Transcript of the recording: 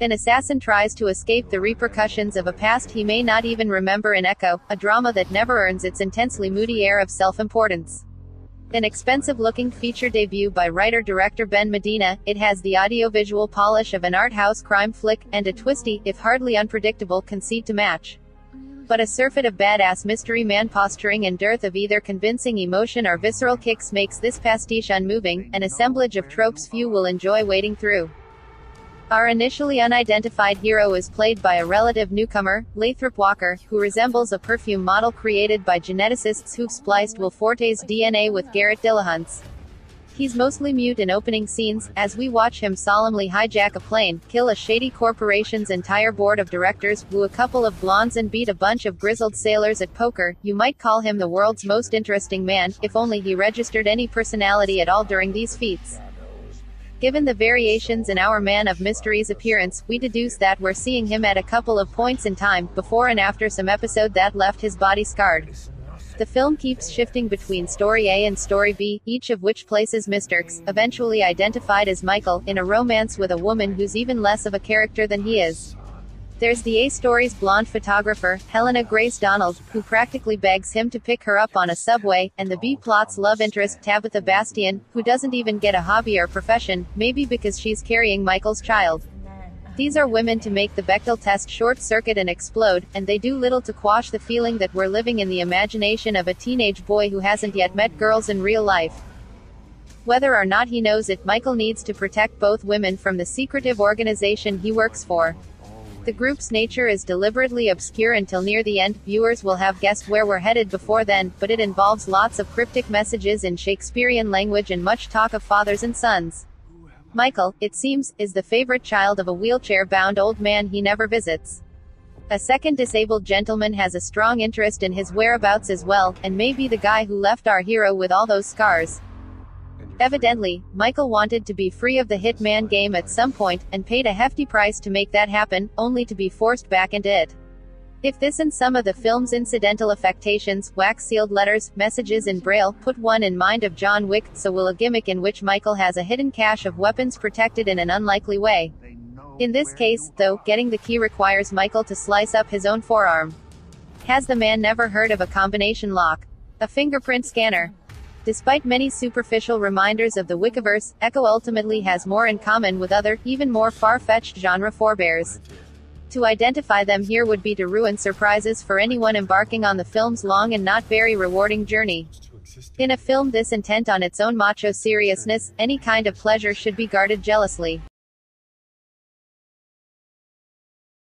An assassin tries to escape the repercussions of a past he may not even remember in ECCO, a drama that never earns its intensely moody air of self-importance. An expensive-looking feature debut by writer-director Ben Medina, it has the audiovisual polish of an art house crime flick, and a twisty, if hardly unpredictable, conceit to match. But a surfeit of badass mystery man posturing and dearth of either convincing emotion or visceral kicks makes this pastiche unmoving, an assemblage of tropes few will enjoy wading through. Our initially unidentified hero is played by a relative newcomer, Lathrop Walker, who resembles a perfume model created by geneticists who've spliced Will Forte's DNA with Garrett Dillahunt's. He's mostly mute in opening scenes, as we watch him solemnly hijack a plane, kill a shady corporation's entire board of directors, woo a couple of blondes and beat a bunch of grizzled sailors at poker. You might call him the world's most interesting man, if only he registered any personality at all during these feats. Given the variations in our man of mystery's appearance, we deduce that we're seeing him at a couple of points in time, before and after some episode that left his body scarred. The film keeps shifting between story A and story B, each of which places Mr. X, eventually identified as Michael, in a romance with a woman who's even less of a character than he is. There's the A story's blonde photographer, Helena Grace Donald, who practically begs him to pick her up on a subway, and the B plot's love interest, Tabitha Bastian, who doesn't even get a hobby or profession, maybe because she's carrying Michael's child. These are women to make the Bechdel test short-circuit and explode, and they do little to quash the feeling that we're living in the imagination of a teenage boy who hasn't yet met girls in real life. Whether or not he knows it, Michael needs to protect both women from the secretive organization he works for. The group's nature is deliberately obscure until near the end. Viewers will have guessed where we're headed before then, but it involves lots of cryptic messages in Shakespearean language and much talk of fathers and sons. Michael, it seems, is the favorite child of a wheelchair-bound old man he never visits. A second disabled gentleman has a strong interest in his whereabouts as well, and may be the guy who left our hero with all those scars. Evidently, Michael wanted to be free of the hitman game at some point, and paid a hefty price to make that happen, only to be forced back into it. If this and some of the film's incidental affectations, wax-sealed letters, messages in Braille, put one in mind of John Wick, so will a gimmick in which Michael has a hidden cache of weapons protected in an unlikely way. In this case, though, getting the key requires Michael to slice up his own forearm. Has the man never heard of a combination lock? A fingerprint scanner? Despite many superficial reminders of the Wickiverse, ECCO ultimately has more in common with other, even more far-fetched genre forebears. To identify them here would be to ruin surprises for anyone embarking on the film's long and not very rewarding journey. In a film this intent on its own macho seriousness, any kind of pleasure should be guarded jealously.